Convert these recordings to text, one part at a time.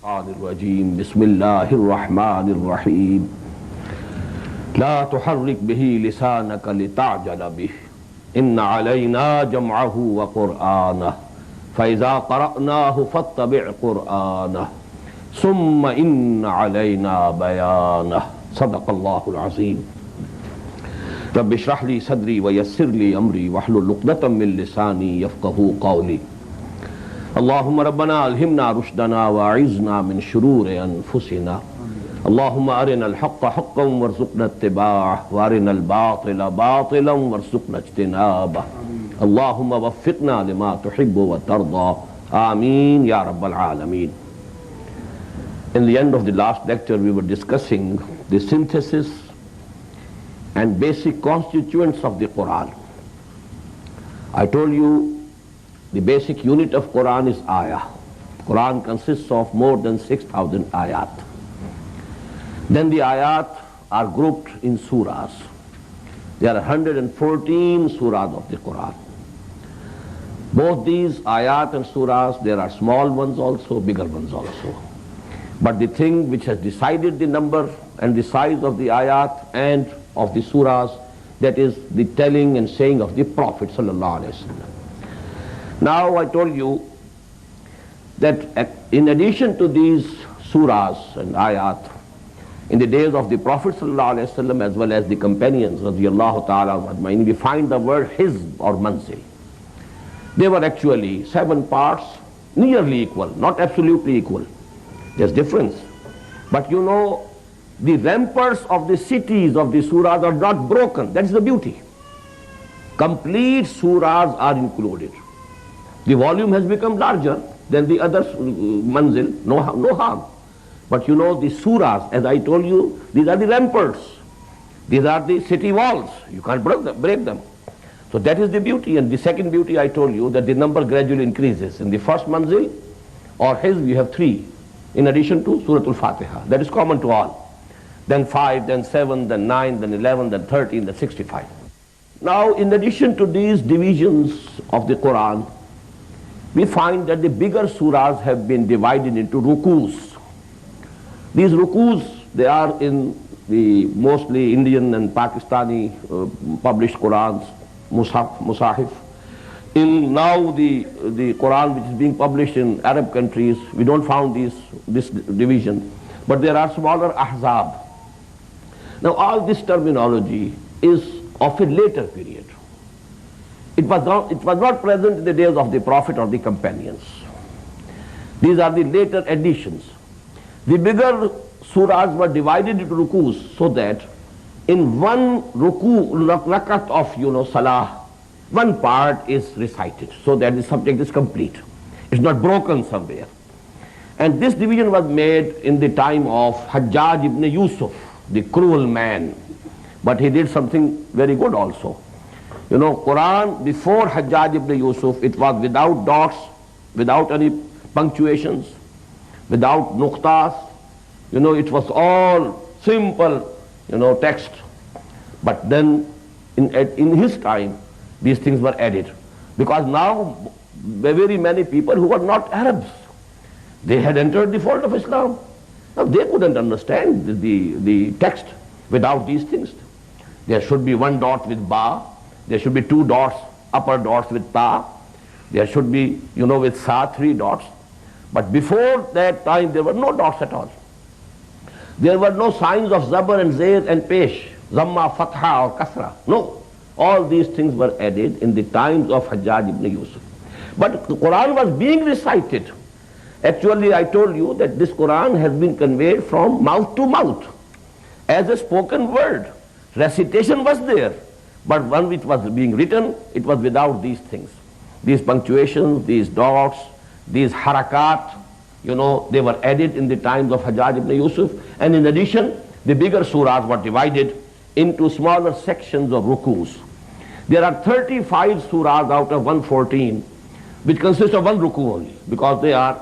الرجيم بسم الله الرحمن الرحيم لا تحرك به لسانك لتعجل به إن علينا جمعه وقرآنه فإذا قرأناه فاتبع قرآنه ثم إن علينا بيانه صدق الله العظيم رب اشرح لي صدري ويسر لي أمري واحلل عقدة من لساني يفقهوا قولي اللهم ربنا ألهمنا رشدنا وأعذنا من شرور أنفسنا اللهم أرنا الحق حقا وارزقنا اتباعه وأرنا الباطل باطلا وارزقنا اجتنابه اللهم وفقنا لما تحب وترضى آمين يا رب العالمين. In the end of the last lecture we were discussing the synthesis and basic constituents of the Qur'an. I told you the basic unit of Qur'an is ayah. Qur'an consists of more than 6,000 ayat. Then the ayat are grouped in surahs. There are 114 surahs of the Qur'an. Both these ayat and surahs, there are small ones also, bigger ones also. But the thing which has decided the number and the size of the ayat and of the surahs, that is the telling and saying of the Prophet sallallahu alaihi wasallam. Now I told you that in addition to these surahs and ayat, in the days of the Prophet ﷺ as well as the companions radiyallahu ta'ala, we find the word hizb or manzil. They were actually 7 parts, nearly equal, not absolutely equal. There's difference. But you know, the ramparts of the cities of the surahs are not broken. That is the beauty. Complete surahs are included. The volume has become larger than the other manzil, no harm. But you know, the surahs, as I told you, these are the ramparts. These are the city walls. You can't break them. So that is the beauty. And the second beauty, I told you, that the number gradually increases. In the first manzil or hizb, you have 3, in addition to Surah Al-Fatiha. That is common to all. Then 5, then 7, then 9, then 11, then 13, then 65. Now, in addition to these divisions of the Quran, we find that the bigger surahs have been divided into rukus. These rukus, they are in the mostly Indian and Pakistani published Qurans, Musahif. In now the Quran which is being published in Arab countries, we don't find this division. But there are smaller ahzab. Now all this terminology is of a later period. It was not present in the days of the Prophet or the companions. These are the later additions. The bigger surahs were divided into rukus so that in one rakat of salah, one part is recited so that the subject is complete. It's not broken somewhere. And this division was made in the time of Hajjaj ibn Yusuf, the cruel man. But he did something very good also. You know, Quran before Hajjaj ibn Yusuf, it was without dots, without any punctuations, without nuqtas. You know, it was all simple, text. But then in his time, these things were added. Because now, very many people who were not Arabs, they had entered the fold of Islam. Now they couldn't understand the text without these things. There should be 1 dot with ba. There should be 2 dots, upper dots with ta. There should be, with sa, 3 dots. But before that time, there were no dots at all. There were no signs of zabar and zayd and pesh, zamma, fatha or kasra. No. All these things were added in the times of Hajjaj ibn Yusuf. But the Quran was being recited. Actually, I told you that this Quran has been conveyed from mouth to mouth as a spoken word. Recitation was there. But when it was being written, it was without these things. These punctuations, these dots, these harakat, they were added in the times of Hajjaj ibn Yusuf. And in addition, the bigger surahs were divided into smaller sections of rukus. There are 35 surahs out of 114, which consist of 1 ruku only, because they are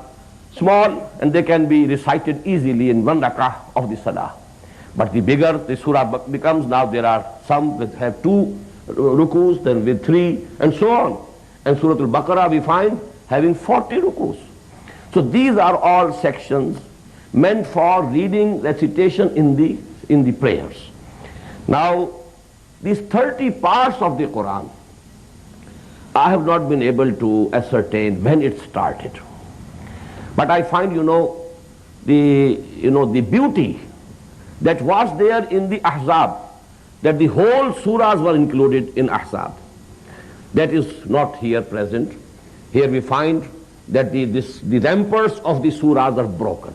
small and they can be recited easily in 1 rak'ah of the salah. But the bigger the surah becomes, now there are some that have 2 rukus, then with 3, and so on. And Surah Al-Baqarah we find having 40 rukus. So these are all sections meant for reading, recitation in the prayers. Now, these 30 parts of the Qur'an, I have not been able to ascertain when it started. But I find, the beauty that was there in the Ahzab, that the whole surahs were included in Ahzab. That is not here present. Here we find that the ramparts of the surahs are broken.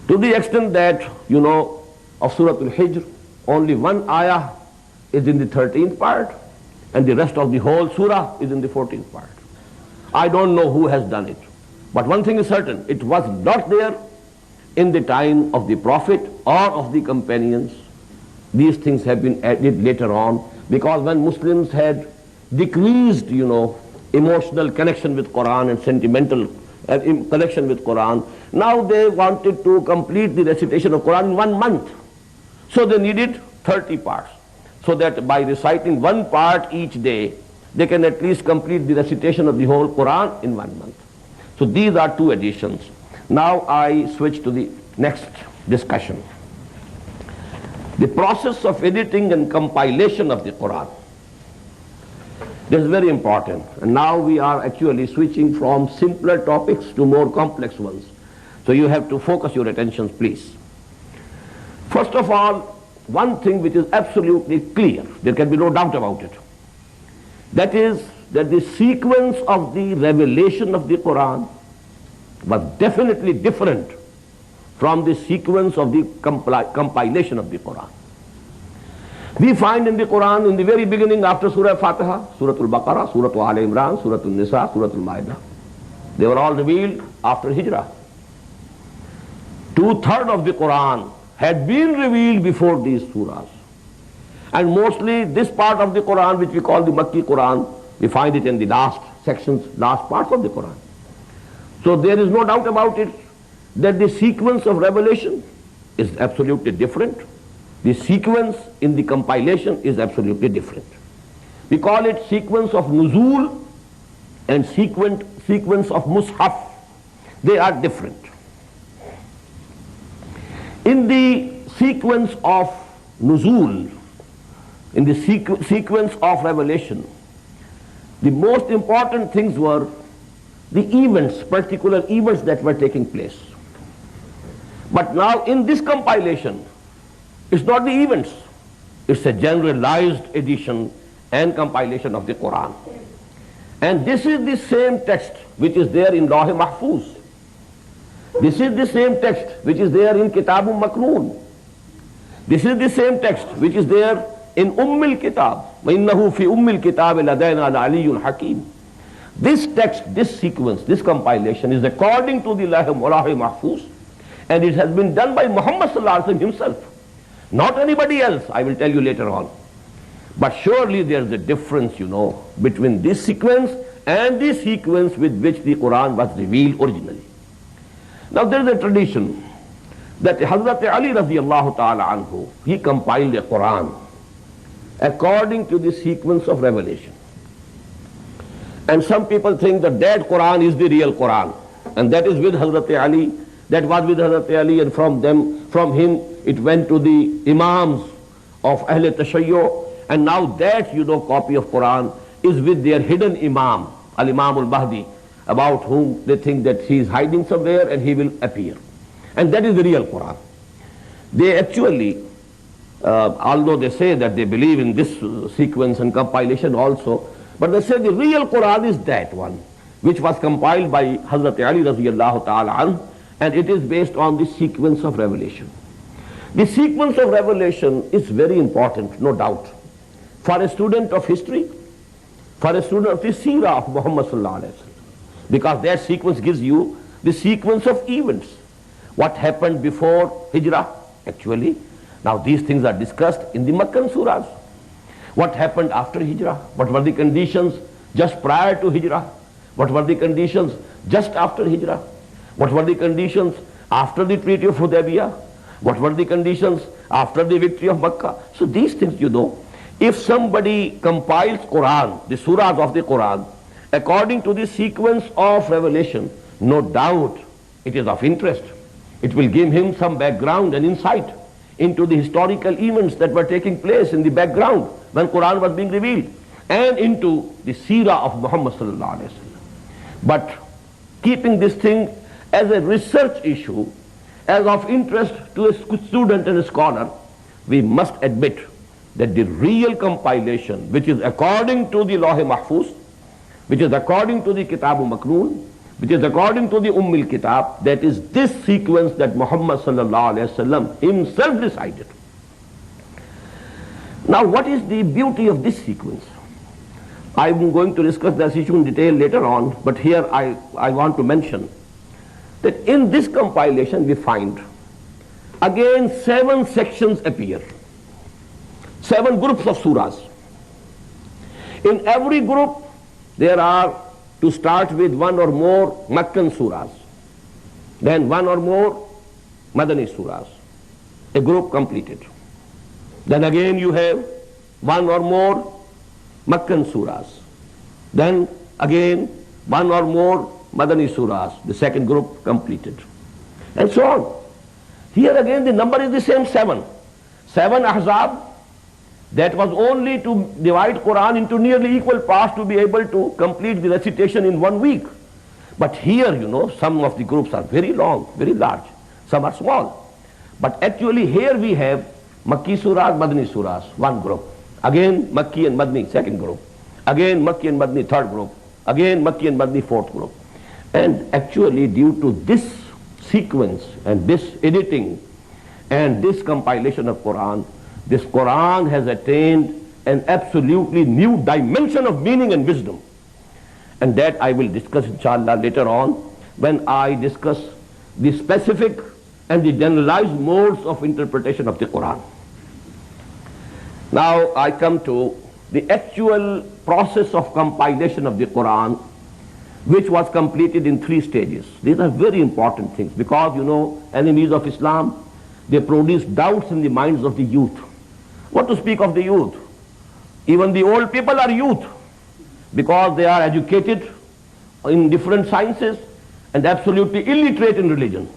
To the extent that, of Surah Al-Hijr, only one ayah is in the 13th part, and the rest of the whole surah is in the 14th part. I don't know who has done it. But one thing is certain, it was not there in the time of the Prophet or of the companions. These things have been added later on, because when Muslims had decreased, emotional connection with Quran and sentimental connection with Quran, now they wanted to complete the recitation of Quran in 1 month. So they needed 30 parts, so that by reciting one part each day, they can at least complete the recitation of the whole Quran in 1 month. So these are two additions. Now I switch to the next discussion. The process of editing and compilation of the Quran. This is very important. And now we are actually switching from simpler topics to more complex ones. So you have to focus your attention, please. First of all, one thing which is absolutely clear, there can be no doubt about it, that is that the sequence of the revelation of the Quran was definitely different from the sequence of the compilation of the Quran. We find in the Quran, in the very beginning, after Surah Fatiha, Surah Al-Baqarah, Surah Al-Imran, Surah Al-Nisa, Surah Al-Ma'idah, they were all revealed after Hijrah. 2/3 of the Quran had been revealed before these surahs. And mostly this part of the Quran, which we call the Makki Quran, we find it in the last sections, last parts of the Quran. So there is no doubt about it that the sequence of revelation is absolutely different. The sequence in the compilation is absolutely different. We call it sequence of nuzul and sequence of mushaf. They are different. In the sequence of nuzul, in the sequence of revelation, the most important things were the events, particular events that were taking place. But now in this compilation, it's not the events, it's a generalized edition and compilation of the Quran. And this is the same text which is there in Lawh Mahfuz. This is the same text which is there in Kitabun Maknoon. This is the same text which is there in Kitab. وَإِنَّهُ فِي Kitab لَدَيْنَا لَعَلِيٌّ حَكِيمٌ. This text, this sequence, this compilation is according to the Lawh Mahfuz, and it has been done by Muhammad sallallahu alaihi wasallam himself. Not anybody else, I will tell you later on. But surely there is a difference, between this sequence and the sequence with which the Quran was revealed originally. Now there is a tradition that Hazrat Ali radiallahu ta'ala anhu, he compiled a Quran according to the sequence of revelation. And some people think that that Quran is the real Quran, and that is with Hazrat Ali, that was with Hazrat Ali, and from him it went to the Imams of Ahl Tashayyu, and now that copy of Quran is with their hidden Imam, Al-Imam Al-Mahdi, about whom they think that he is hiding somewhere and he will appear. And that is the real Quran. They actually, although they say that they believe in this sequence and compilation also, but they say the real Quran is that one, which was compiled by Hazrat Ali radiallahu ta'ala anhu, and it is based on the sequence of revelation. The sequence of revelation is very important, no doubt, for a student of history, for a student of the seerah of Muhammad sallallahu alaihi wasallam, because that sequence gives you the sequence of events. What happened before Hijrah, actually. Now these things are discussed in the Makkan surahs. What happened after Hijrah? What were the conditions just prior to Hijrah? What were the conditions just after Hijrah? What were the conditions after the Treaty of Hudaybiyah? What were the conditions after the victory of Makkah? So these things if somebody compiles Quran, the surahs of the Quran, according to the sequence of revelation, No doubt it is of interest. It will give him some background and insight into the historical events that were taking place in the background when Quran was being revealed, and into the seerah of Muhammad sallallahu alaihi wasallam. But keeping this thing as a research issue, as of interest to a student and a scholar, we must admit that the real compilation, which is according to the Lawh Mahfuz, which is according to the Kitab Maknoon, which is according to the Kitab, that is this sequence that Muhammad sallallahu alaihi wasallam himself decided. Now, what is the beauty of this sequence? I am going to discuss this issue in detail later on, but here I want to mention that in this compilation we find again 7 sections appear, 7 groups of surahs. In every group there are, to start with, 1 or more Meccan surahs, then 1 or more Madani surahs, a group completed. Then again you have 1 or more Meccan surahs, then again 1 or more Madani surahs, the second group completed, and so on. Here again the number is the same, 7. 7 ahzab, that was only to divide Quran into nearly equal parts to be able to complete the recitation in 1 week. But here, some of the groups are very long, very large, some are small. But actually here we have Makki surahs, Madani surahs, 1 group. Again Makki and Madani, second group. Again Makki and Madani, third group. Again Makki and Madani, fourth group. And actually due to this sequence and this editing and this compilation of Quran, this Quran has attained an absolutely new dimension of meaning and wisdom. And that I will discuss inshallah later on when I discuss the specific and the generalized modes of interpretation of the Quran. Now I come to the actual process of compilation of the Quran, which was completed in 3 stages. These are very important things because, enemies of Islam, they produce doubts in the minds of the youth. What to speak of the youth? Even the old people are youth because they are educated in different sciences and absolutely illiterate in religion.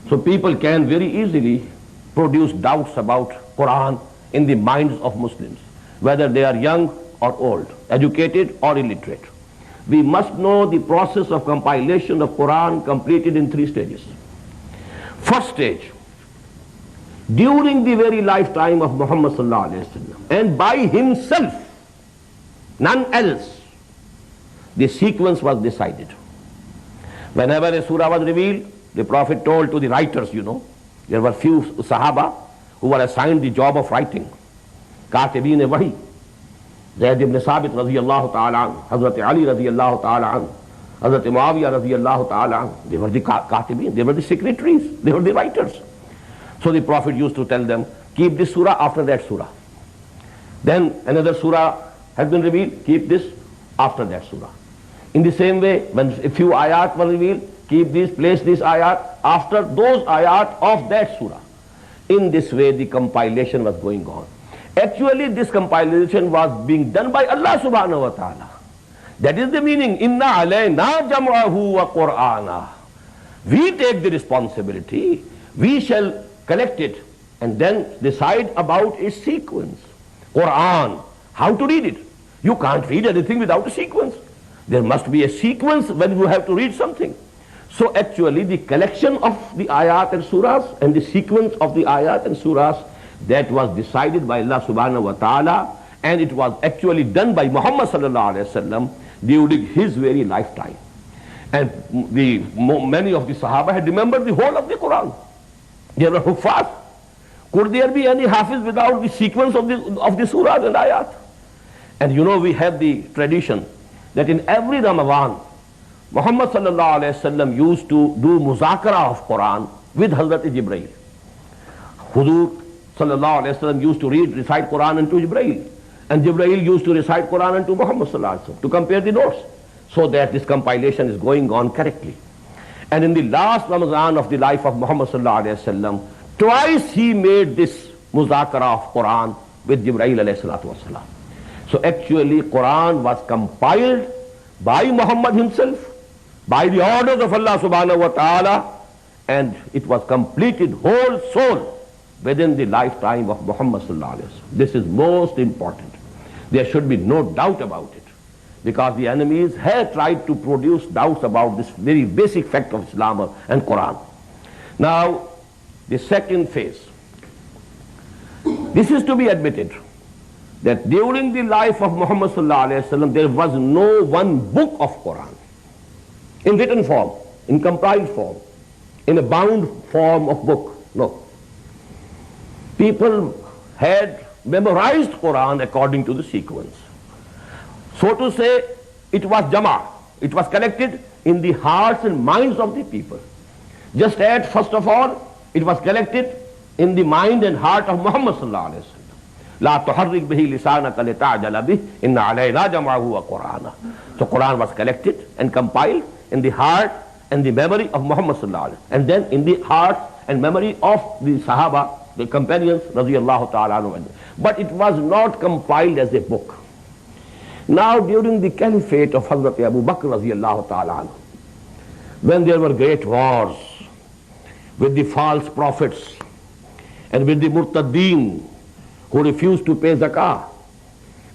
So people can very easily produce doubts about Quran in the minds of Muslims, whether they are young or old, educated or illiterate. We must know the process of compilation of Quran completed in 3 stages. First stage, during the very lifetime of Muhammad sallallahu alaihi wasallam, and by himself, none else, the sequence was decided. Whenever a surah was revealed, the Prophet told to the writers, there were few Sahaba who were assigned the job of writing. Katibin Wahi, Zayd ibn Sabit radiyallahu ta'ala, Hazrat Ali radiyallahu ta'ala, Hazrat Muawiyah radiyallahu ta'ala, they were the Katibin, they were the secretaries, they were the writers. So the Prophet used to tell them, keep this surah after that surah. Then another surah has been revealed, keep this after that surah. In the same way, when a few ayat were revealed, keep this, place this ayat after those ayat of that surah. In this way the compilation was going on. Actually this compilation was being done by Allah subhanahu wa ta'ala. That is the meaning, inna alayna jam'ahu wa qur'ana. We take the responsibility, we shall collect it and then decide about its sequence. Quran, how to read it? You can't read anything without a sequence. There must be a sequence when you have to read something. So actually the collection of the ayat and surahs and the sequence of the ayat and surahs, that was decided by Allah subhanahu wa ta'ala, and it was actually done by Muhammad sallallahu alaihi wasallam during his very lifetime. And many of the Sahaba had remembered the whole of the Quran. They were huffaz. Could there be any hafiz without the sequence of the surahs and ayat? And we have the tradition that in every Ramadan, Muhammad sallallahu alaihi wasallam used to do muzakara of Quran with Hazrat Jibreel. Huzur sallallahu alaihi wasallam used to recite Quran unto Jibreel, and Jibreel used to recite Quran unto Muhammad sallallahu alaihi wasallam to compare the notes, so that this compilation is going on correctly. And in the last Ramadan of the life of Muhammad sallallahu alaihi wasallam, twice he made this muzakara of Quran with Jibreel alayhi salatu wasalam. So actually Quran was compiled by Muhammad himself by the orders of Allah subhanahu wa ta'ala, and it was completed whole soul within the lifetime of Muhammad sallallahu alaihi wasallam. This is most important. There should be no doubt about it, because the enemies have tried to produce doubts about this very basic fact of Islam and Quran. Now, the second phase. This is to be admitted that during the life of Muhammad sallallahu alaihi wasallam there was no one book of Quran in written form, in compiled form, in a bound form of book. No. People had memorized Quran according to the sequence. So to say, it was Jama. It was collected in the hearts and minds of the people. Just as, first of all, it was collected in the mind and heart of Muhammad sallallahu alaihi wasallam. La tuharrik bihi lisanaka lita'jala bih inna alayna jam'ahu wa qur'ana. So Quran was collected and compiled in the heart and the memory of Muhammad sallallahu alaihi wasallam, and then in the heart and memory of the Sahaba, the companions radiyallahu ta'ala anhum. But it was not compiled as a book. Now during the caliphate of Hazrat Abu Bakr radiyallahu ta'ala anhu, when there were great wars with the false prophets and with the murtaddeen who refused to pay zakah,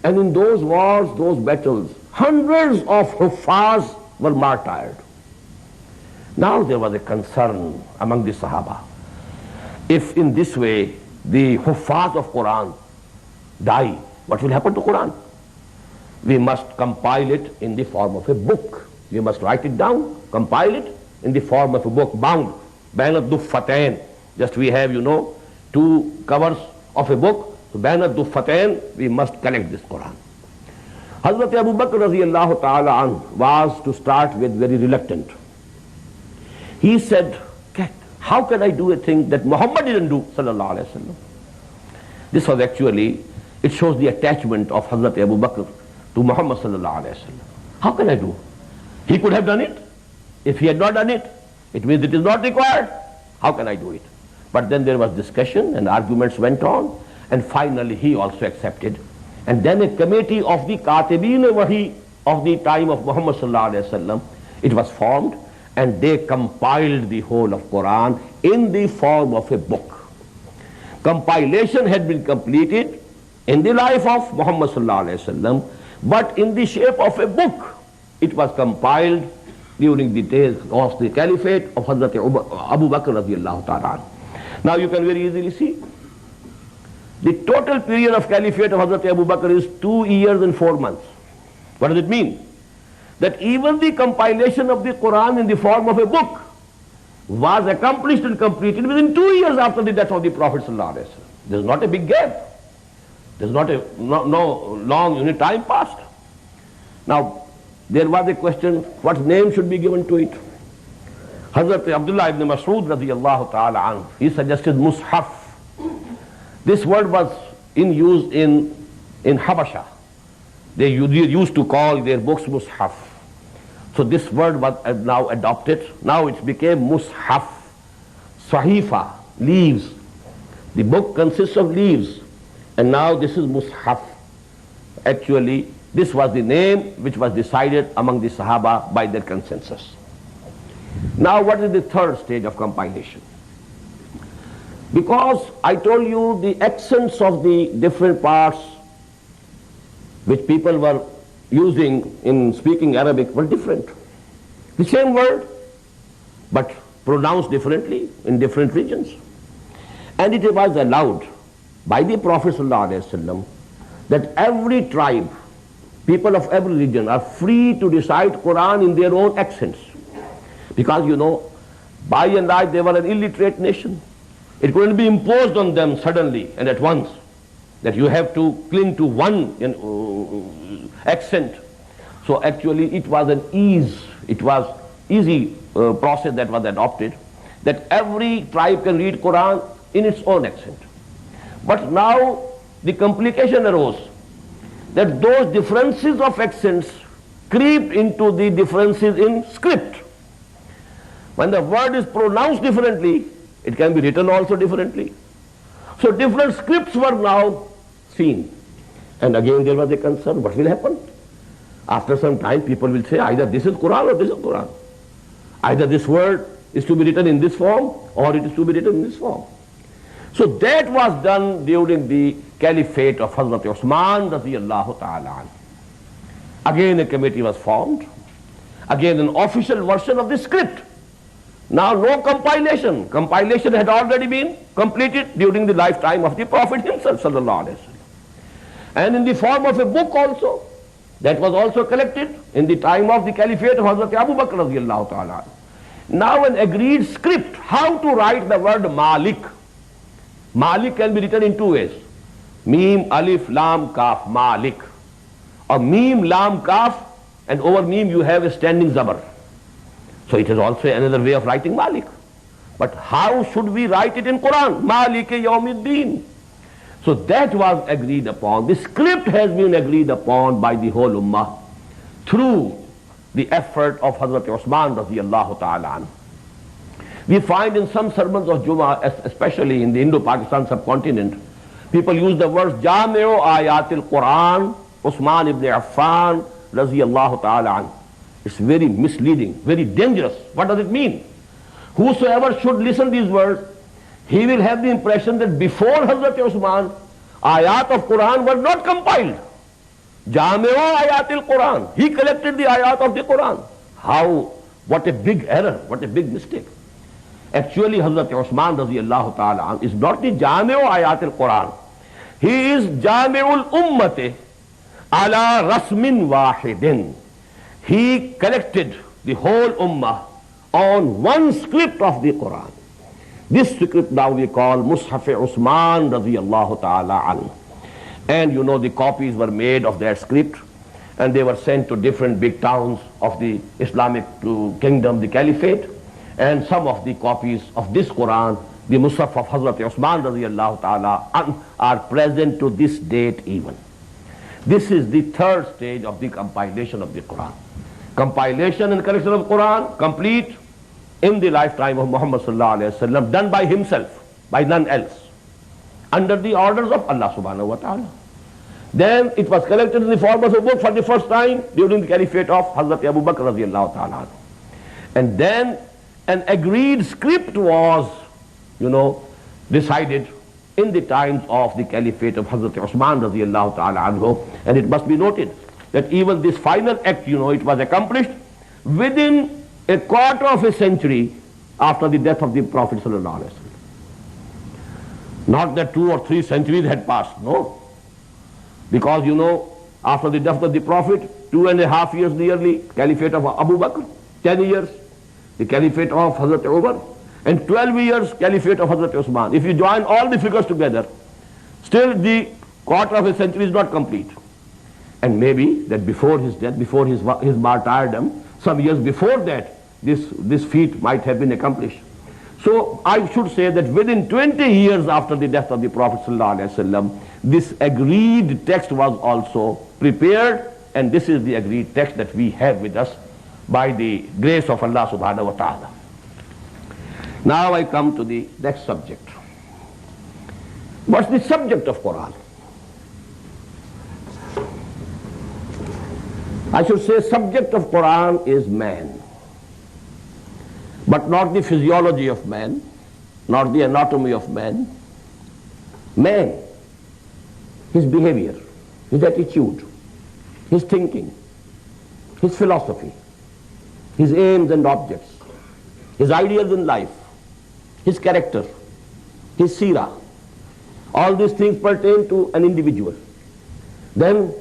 and in those wars, those battles, hundreds of huffaz were martyred. Now there was a concern among the Sahaba. If in this way the huffaz of Quran die, what will happen to Quran? We must compile it in the form of a book. We must write it down, compile it in the form of a book, bound. Baina duffatain. Just we have, two covers of a book. So baina duffatain, we must collect this Quran. Hazrat Abu Bakr radiyallahu ta'ala anhu was to start with very reluctant. He said, how can I do a thing that Muhammad didn't do, sallallahu alaihi wasallam? This was actually, it shows the attachment of Hazrat Abu Bakr to Muhammad sallallahu alaihi wasallam. How can I do? He could have done it. If he had not done it, it means it is not required. How can I do it? But then there was discussion and arguments went on, and finally he also accepted. And then a committee of the Katibin Wahi of the time of Muhammad sallallahu alaihi wasallam, it was formed, and they compiled the whole of Quran in the form of a book. Compilation had been completed in the life of Muhammad sallallahu alaihi wasallam, but in the shape of a book. It was compiled during the days of the caliphate of Hazrat Abu Bakr radiyallahu ta'ala. Now you can very easily see the total period of caliphate of Hazrat Abu Bakr is 2 years and 4 months. What does it mean? That even the compilation of the Quran in the form of a book was accomplished and completed within 2 years after the death of the Prophet sallallahu alaihi wasallam. There is not a big gap. There is no long time passed. Now there was a question, what name should be given to it? Hazrat Abdullah ibn Mas'ud radiyallahu ta'ala anhu, he suggested Mushaf. This word was in use in Habasha. They used to call their books Mushaf. So this word was now adopted. Now it became Mushaf. Sahifa, leaves. The book consists of leaves. And now this is Mushaf. Actually, this was the name which was decided among the Sahaba by their consensus. Now what is the third stage of compilation? Because I told you the accents of the different parts which people were using in speaking Arabic were different. The same word, but pronounced differently in different regions. And it was allowed by the Prophet ﷺ that every tribe, people of every region are free to recite Quran in their own accents. Because by and large they were an illiterate nation. It couldn't be imposed on them suddenly and at once that you have to cling to one accent. So actually it was an easy process that was adopted, that every tribe can read Quran in its own accent. But now the complication arose that those differences of accents creep into the differences in script. When the word is pronounced differently, it can be written also differently. So different scripts were now seen. And again there was a concern, what will happen? After some time people will say either this is Quran or this is Quran. Either this word is to be written in this form or it is to be written in this form. So that was done during the caliphate of Hazrat Usman radiyallahu ta'ala. Again a committee was formed. Again an official version of the script. Now no compilation. Compilation had already been completed during the lifetime of the Prophet himself sallallahu alaihi wasallam. And in the form of a book also. That was also collected in the time of the caliphate of Hazrat Abu Bakr radiyallahu ta'ala. Now an agreed script, how to write the word Malik. Malik can be written in two ways. Mim, Alif, Lam, Kaf, Malik. Or Mim, Lam, Kaf, and over Mim you have a standing Zabar. So it is also another way of writing Malik. But how should we write it in Qur'an? Malik Yawmiddin. So that was agreed upon. The script has been agreed upon by the whole Ummah through the effort of Hazrat Usman radiyallahu ta'ala. We find in some sermons of Jummah, especially in the Indo-Pakistan subcontinent, people use the words Jami'u Ayatil Qur'an, Usman ibn Affan radiyallahu ta'ala. It's very misleading, very dangerous. What does it mean? Whosoever should listen these words, he will have the impression that before Hazrat Usman, ayat of Quran were not compiled. Jami'u ayatil Quran. He collected the ayat of the Quran. How? What a big error, what a big mistake. Actually, Hazrat Usman radiyallahu ta'ala is not the Jami'u ayatil Quran. He is Jami'ul Ummati ala rasmin wahidin. He collected the whole Ummah on one script of the Quran. This script now we call Mushaf Usman radiyallahu ta'ala anhu. And you know the copies were made of that script and they were sent to different big towns of the Islamic kingdom, the caliphate. And some of the copies of this Quran, the Mushaf of Hazrat Usman radiyallahu ta'ala anhu, are present to this date even. This is the third stage of the compilation of the Quran. Compilation and collection of Quran complete in the lifetime of Muhammad sallallahu alaihi wasallam, done by himself, by none else, under the orders of Allah subhanahu wa ta'ala. Then it was collected in the form of a book for the first time during the caliphate of Hazrat Abu Bakr radiyallahu ta'ala. And then an agreed script was, decided in the times of the caliphate of Hazrat Usman radiyallahu ta'ala anhu. And it must be noted that even this final act, it was accomplished within a quarter of a century after the death of the Prophet sallallahu alaihi wasallam. Not that 2 or 3 centuries had passed, no. Because after the death of the Prophet, 2.5 years nearly, caliphate of Abu Bakr, 10 years, the caliphate of Hazrat Umar, and 12 years caliphate of Hazrat Usman. If you join all the figures together, still the quarter of a century is not complete. And maybe that before his death, before his martyrdom, some years before that, this feat might have been accomplished. So I should say that within 20 years after the death of the Prophet ﷺ, this agreed text was also prepared, and this is the agreed text that we have with us by the grace of Allah subhanahu wa ta'ala. Now I come to the next subject. What's the subject of Quran? I should say subject of Quran is man. But not the physiology of man, not the anatomy of man. Man, his behavior, his attitude, his thinking, his philosophy, his aims and objects, his ideals in life, his character, his seerah. All these things pertain to an individual. Then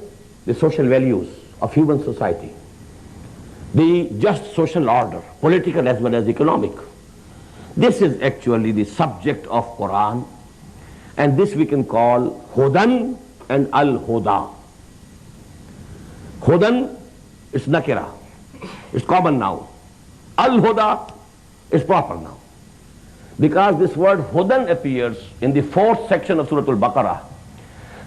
the social values of human society, the just social order, political as well as economic. This is actually the subject of Quran, and this we can call Hudan and Al-Huda. Hudan is nakira, it's common noun. Al-Huda is proper noun. Because this word Hudan appears in the 4th section of Surah Al-Baqarah,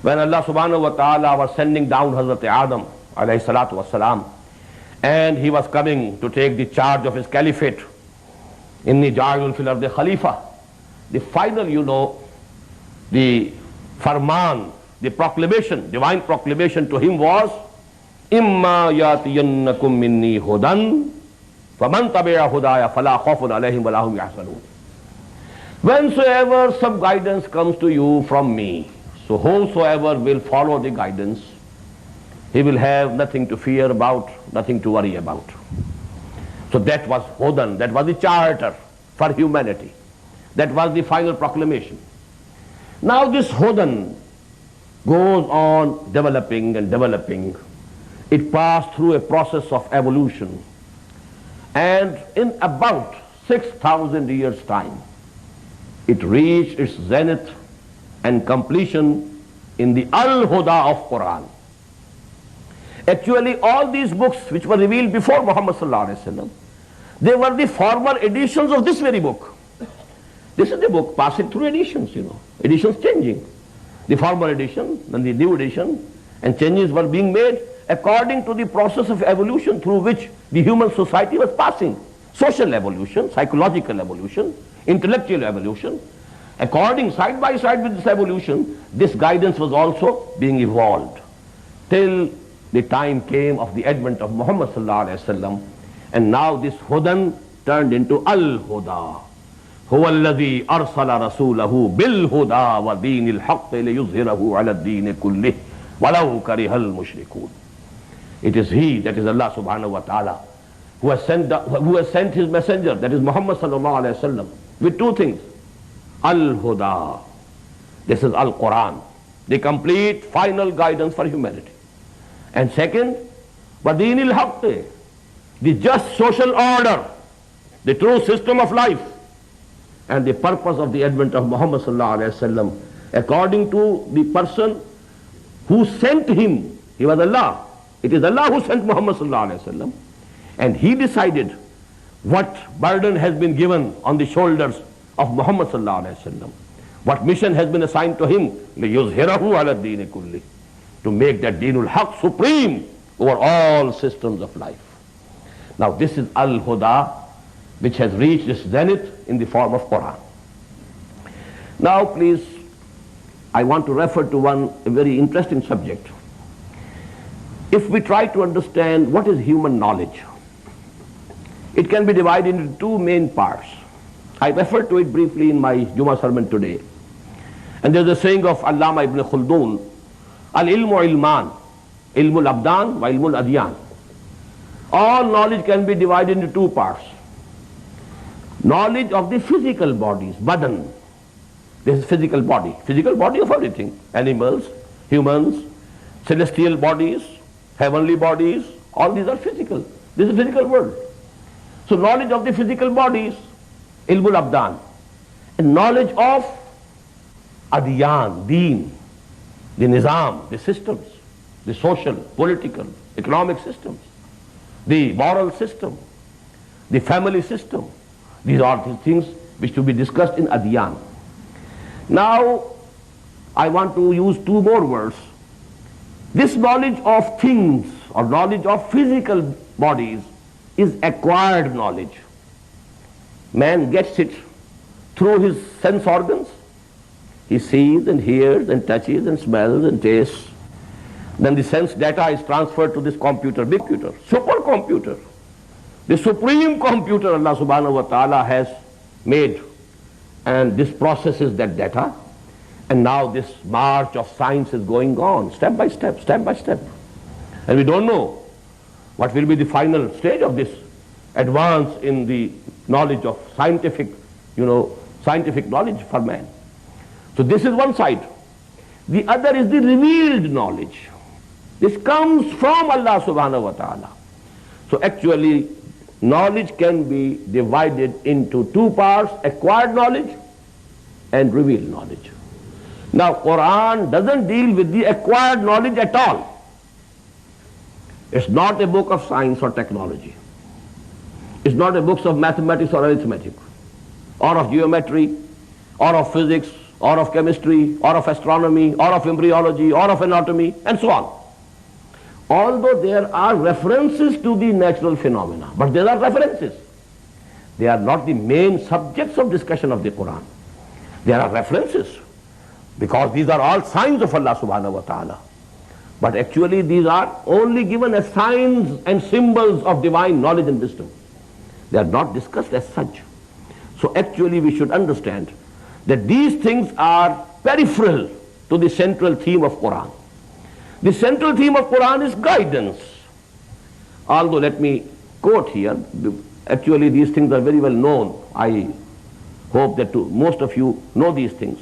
when Allah subhanahu wa ta'ala was sending down Hazrat Adam alayhi salatu wassalam, and he was coming to take the charge of his caliphate. Inni ja'ilun fil ardi khalifa. The final, the farman, the proclamation, divine proclamation to him was, Imma yatiyannakum minni hudan فَمَنْ تَبِعَ هُدَايَ فَلَا خَوْفٌ عَلَيْهِمْ وَلَا هُمْ يَحْزَنُونَ. Whensoever some guidance comes to you from me, so whosoever will follow the guidance, he will have nothing to fear about, nothing to worry about. So that was Hudan, that was the charter for humanity. That was the final proclamation. Now this Hudan goes on developing and developing. It passed through a process of evolution. And in about 6,000 years' time, it reached its zenith and completion in the Al-Huda of Qur'an. Actually, all these books which were revealed before Muhammad sallallahu alaihi wasallam, they were the former editions of this very book. This is the book passing through editions, editions changing. The former edition, then the new edition, and changes were being made according to the process of evolution through which the human society was passing. Social evolution, psychological evolution, intellectual evolution. According, side by side with this evolution, this guidance was also being evolved till the time came of the advent of Muhammad sallallahu alaihi wasallam, and now this Hudan turned into Al-Huda. هو الذي أرسل رسوله بالهدى ودين الحق ليظهره على الدين كله ولو كره المشركون. It is He, that is Allah subhanahu wa ta'ala, who has sent His messenger, that is Muhammad sallallahu alaihi wasallam, with two things. Al-Huda, this is Al-Quran, the complete final guidance for humanity. And second, وَدِينِ الْحَقِّ, the just social order, the true system of life, and the purpose of the advent of Muhammad sallallahu alaihi wasallam, according to the person who sent him. He was Allah. It is Allah who sent Muhammad sallallahu alaihi wasallam, and He decided what burden has been given on the shoulders of Muhammad sallallahu alaihi wasallam, what mission has been assigned to him, لِيُظْهِرَهُ عَلَى الدِّينِ كُلِّهِ, to make that Deenul Haq supreme over all systems of life. Now this is Al-Huda, which has reached its zenith in the form of Quran. Now please, I want to refer to a very interesting subject. If we try to understand what is human knowledge, it can be divided into two main parts. I referred to it briefly in my Jummah sermon today. And there's a saying of Allama ibn Khaldun, Al-ilmu ilman, ilmul abdan wa ilmul adyan. All knowledge can be divided into two parts. Knowledge of the physical bodies, badan. This is physical body of everything. Animals, humans, celestial bodies, heavenly bodies, all these are physical. This is physical world. So knowledge of the physical bodies, ilmul abdan. And knowledge of adyan, deen, the nizam, the systems, the social, political, economic systems, the moral system, the family system. These are the things which to be discussed in adyan. Now, I want to use two more words. This knowledge of things or knowledge of physical bodies is acquired knowledge. Man gets it through his sense organs. He sees and hears and touches and smells and tastes. Then the sense data is transferred to this computer, big computer, supercomputer. The supreme computer Allah subhanahu wa ta'ala has made, and this processes that data. And now this march of science is going on, step by step, step by step. And we don't know what will be the final stage of this advance in the knowledge of scientific knowledge for man. So this is one side. The other is the revealed knowledge. This comes from Allah subhanahu wa ta'ala. So actually, knowledge can be divided into two parts, acquired knowledge and revealed knowledge. Now, Quran doesn't deal with the acquired knowledge at all. It's not a book of science or technology. It's not a book of mathematics or arithmetic, or of geometry, or of physics, or of chemistry, or of astronomy, or of embryology, or of anatomy, and so on. Although there are references to the natural phenomena, but there are references. They are not the main subjects of discussion of the Quran. There are references, because these are all signs of Allah subhanahu wa ta'ala. But actually these are only given as signs and symbols of divine knowledge and wisdom. They are not discussed as such. So actually we should understand that these things are peripheral to the central theme of Qur'an. The central theme of Qur'an is guidance. Although let me quote here, actually these things are very well known. I hope that most of you know these things.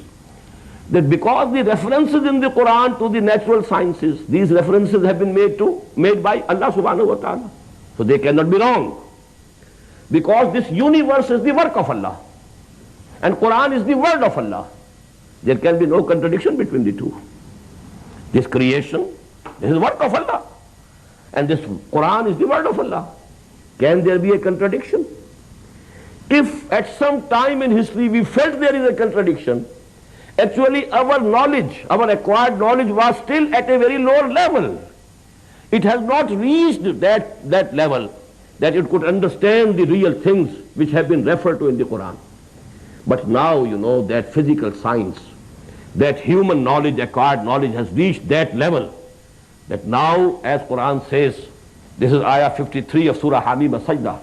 That because the references in the Qur'an to the natural sciences, these references have been made by Allah subhanahu wa ta'ala. So they cannot be wrong. Because this universe is the work of Allah. And Qur'an is the word of Allah. There can be no contradiction between the two. This creation, this is work of Allah. And this Qur'an is the word of Allah. Can there be a contradiction? If at some time in history we felt there is a contradiction, actually our knowledge, our acquired knowledge was still at a very low level. It has not reached that level that it could understand the real things which have been referred to in the Qur'an. But now you know that physical science, that human knowledge, acquired knowledge has reached that level that now, as Qur'an says, this is ayah 53 of Surah Hamim as-Sajdah,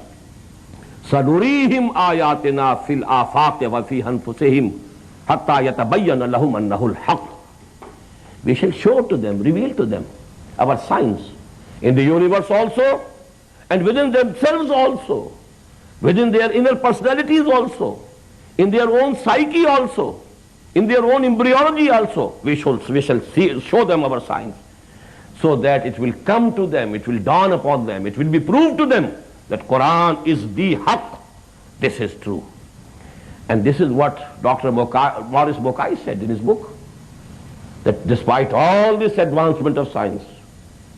سَنُرِيهِمْ آيَاتِنَا فِي الْآفَاقِ وَفِي أَنفُسِهِمْ حَتَّى يَتَبَيَّنَ لَهُمْ أَنَّهُ الْحَقُّ. We shall show to them, reveal to them our signs in the universe also, and within themselves also, within their inner personalities also, in their own psyche also, in their own embryology also. We shall show them our signs, so that it will come to them, it will dawn upon them, it will be proved to them that Qur'an is the haqq. This is true. And this is what Dr. Morris Bokai said in his book, that despite all this advancement of science,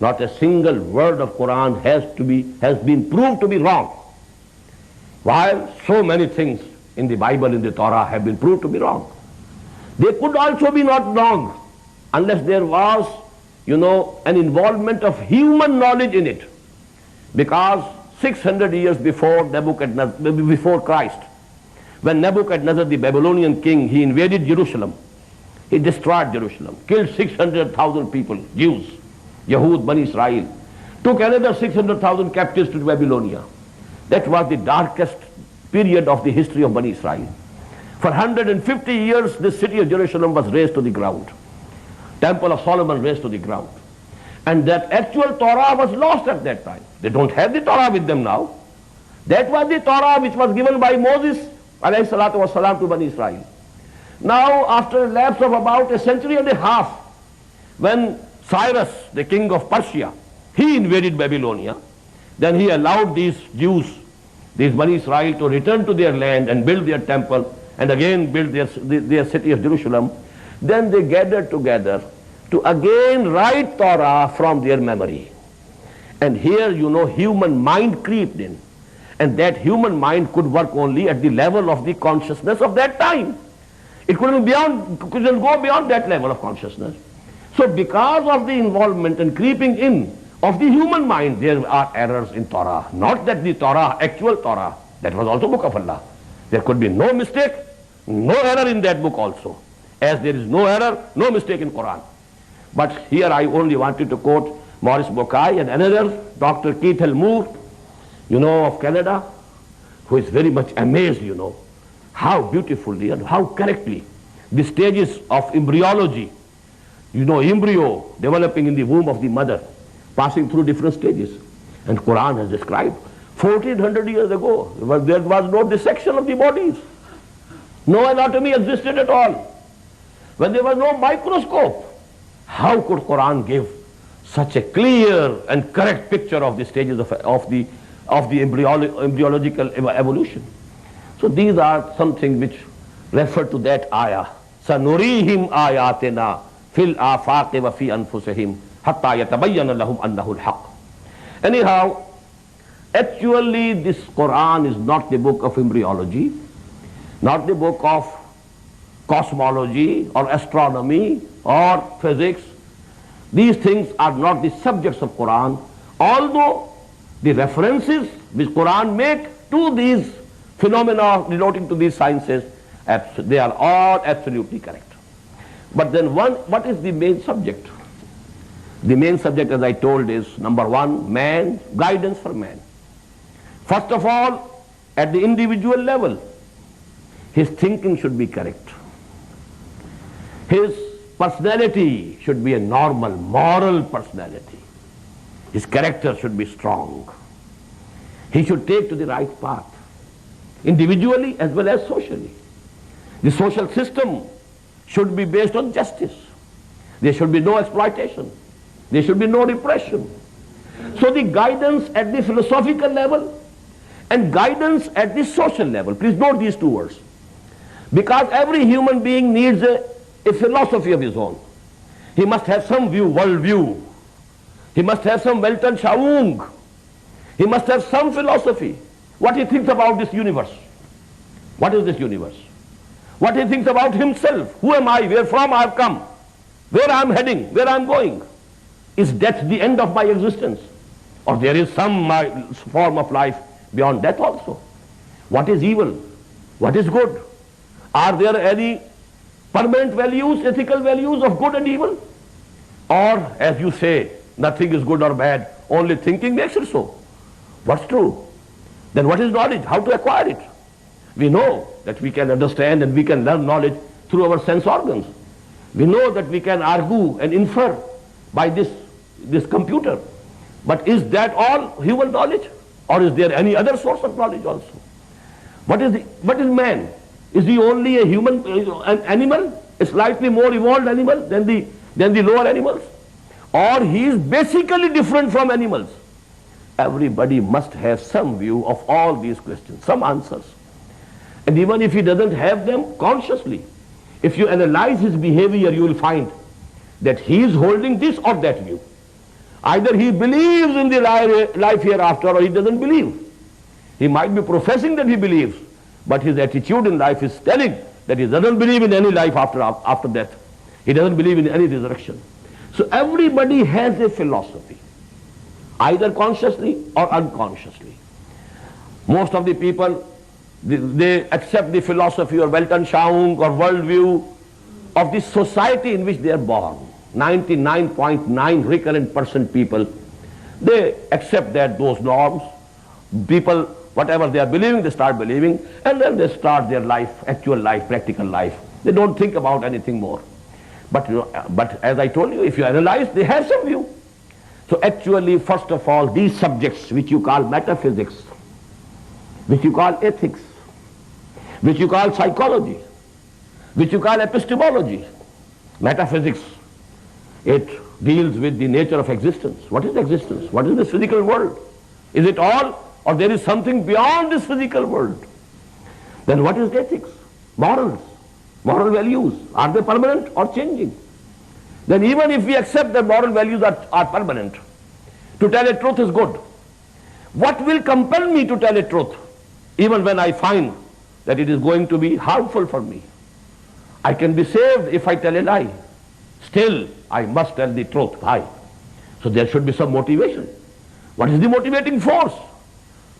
not a single word of Qur'an has been proved to be wrong, while so many things in the Bible, in the Torah, have been proved to be wrong. They could also be not wrong unless there was, an involvement of human knowledge in it. Because 600 years before Christ, when Nebuchadnezzar, the Babylonian king, he invaded Jerusalem, he destroyed Jerusalem, killed 600,000 people, Jews, Yahud, Bani Israel, took another 600,000 captives to Babylonia. That was the darkest period of the history of Bani Israel. For 150 years, the city of Jerusalem was razed to the ground. Temple of Solomon razed to the ground. And that actual Torah was lost at that time. They don't have the Torah with them now. That was the Torah which was given by Moses alayhi salatu wasalam to Bani Israel. Now, after a lapse of about a century and a half, when Cyrus, the king of Persia, he invaded Babylonia, then he allowed these Jews, these Bani Israel, to return to their land and build their temple and again build their city of Jerusalem. Then they gathered together to again write Torah from their memory. And here, human mind creeped in. And that human mind could work only at the level of the consciousness of that time. It couldn't go beyond that level of consciousness. So because of the involvement and creeping in of the human mind, there are errors in Torah. Not that the Torah, actual Torah, that was also book of Allah. There could be no mistake, no error in that book also. As there is no error, no mistake in Quran. But here I only wanted to quote Morris Bokai and another, Dr. Keith L. Moore, of Canada, who is very much amazed, how beautifully and how correctly the stages of embryology, embryo developing in the womb of the mother, passing through different stages. And Quran has described 1400 years ago, there was no dissection of the bodies. No anatomy existed at all. When there was no microscope, how could Quran give such a clear and correct picture of the stages of the embryological evolution? So these are something which refer to that ayah. سَنُرِيهِمْ آيَاتِنَا فِي الْآفَاقِ وَفِي أَنفُسِهِمْ حَتَّى يَتَبَيَّنَ لَهُمْ أَنَّهُ الْحَقُّ. Anyhow, actually this Quran is not the book of embryology, not the book of cosmology or astronomy or physics. These things are not the subjects of Quran, although the references which Quran make to these phenomena relating to these sciences, they are all absolutely correct. But then what is the main subject? The main subject, as I told, is number one, man, guidance for man. First of all, at the individual level, his thinking should be correct. His personality should be a normal, moral personality. His character should be strong. He should take to the right path, individually as well as socially. The social system should be based on justice. There should be no exploitation. There should be no repression. So the guidance at the philosophical level and guidance at the social level, please note these two words, because every human being needs a philosophy of his own. He must have some world view. He must have some Weltanschauung. He must have some philosophy. What he thinks about this universe. What is this universe? What he thinks about himself. Who am I? Where from I have come? Where I am heading? Where I am going? Is death the end of my existence? Or there is some form of life beyond death also? What is evil? What is good? Are there any permanent values, ethical values of good and evil? Or, as you say, nothing is good or bad, only thinking makes it so. What's true? Then what is knowledge? How to acquire it? We know that we can understand and we can learn knowledge through our sense organs. We know that we can argue and infer by this computer. But is that all human knowledge? Or is there any other source of knowledge also? What is man? Is he only a human an animal? A slightly more evolved animal than the lower animals? Or he is basically different from animals? Everybody must have some view of all these questions, some answers. And even if he doesn't have them consciously, if you analyze his behavior, you will find that he is holding this or that view. Either he believes in the life hereafter or he doesn't believe. He might be professing that he believes, but his attitude in life is telling that he doesn't believe in any life after death. He doesn't believe in any resurrection. So everybody has a philosophy, either consciously or unconsciously. Most of the people, they accept the philosophy or Weltanschauung or worldview of the society in which they are born. 99.9 recurrent % people, they accept that those norms. People, whatever they are believing, they start believing, and then they start their life, actual life, practical life. They don't think about anything more. But as I told you, if you analyze, they have some view. So actually, first of all, these subjects which you call metaphysics, which you call ethics, which you call psychology, which you call epistemology, metaphysics, it deals with the nature of existence. What is existence? What is this physical world? Is it all, or there is something beyond this physical world? Then what is ethics? Morals, moral values. Are they permanent or changing? Then even if we accept that moral values are permanent, to tell a truth is good. What will compel me to tell a truth, even when I find that it is going to be harmful for me? I can be saved if I tell a lie. Still, I must tell the truth. Why? So there should be some motivation. What is the motivating force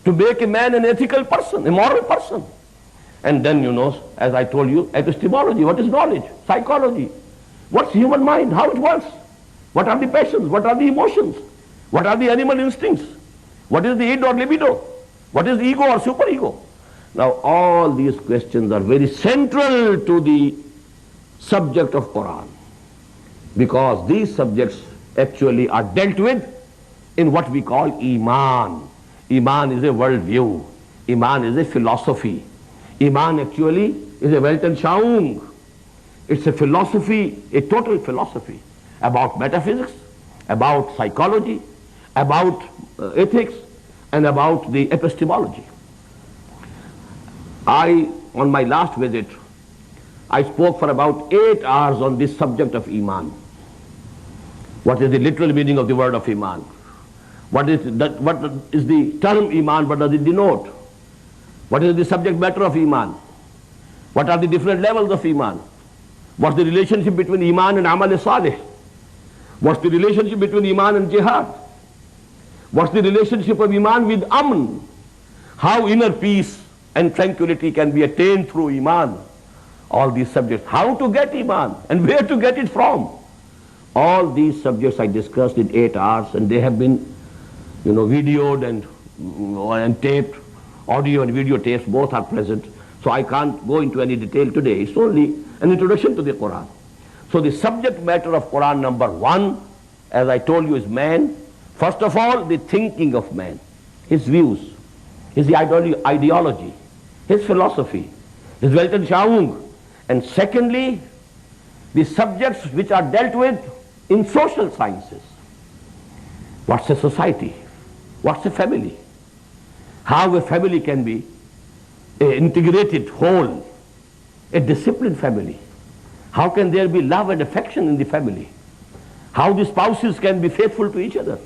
to make a man an ethical person, a moral person? And then, you know, as I told you, epistemology. What is knowledge? Psychology. What's human mind? How it works? What are the passions? What are the emotions? What are the animal instincts? What is the id or libido? What is the ego or superego? Now, all these questions are very central to the subject of Qur'an, because these subjects actually are dealt with in what we call Iman. Iman is a worldview. Iman is a philosophy. Iman actually is a Weltanschauung. It's a philosophy, a total philosophy about metaphysics, about psychology, about ethics, and about the epistemology. On my last visit, I spoke for about 8 hours on this subject of Iman. What is the literal meaning of the word of Iman? What is the term Iman? What does it denote? What is the subject matter of Iman? What are the different levels of Iman? What's the relationship between Iman and Amal Salih? What's the relationship between Iman and Jihad? What's the relationship of Iman with Aman? How inner peace and tranquility can be attained through Iman? All these subjects. How to get Iman and where to get it from? All these subjects I discussed in 8 hours, and they have been, videoed and taped. audio and video tapes, both are present. So I can't go into any detail today. It's only an introduction to the Quran. So the subject matter of Quran number 1, as I told you, is man. First of all, the thinking of man, his views, his ideology, his philosophy, his Weltanschauung. And secondly, the subjects which are dealt with in social sciences. What's a society? What's a family? How a family can be an integrated whole, a disciplined family. How can there be love and affection in the family? How the spouses can be faithful to each other.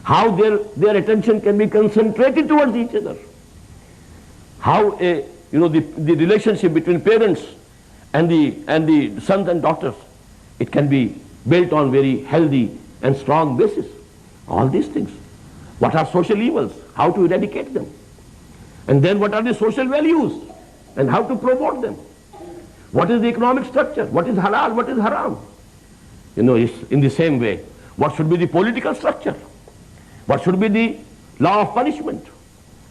How their attention can be concentrated towards each other. How the relationship between parents and the sons and daughters, it can be built on very healthy and strong basis. All these things. What are social evils? How to eradicate them? And then what are the social values? And how to promote them? What is the economic structure? What is halal? What is haram? It's in the same way. What should be the political structure? What should be the law of punishment?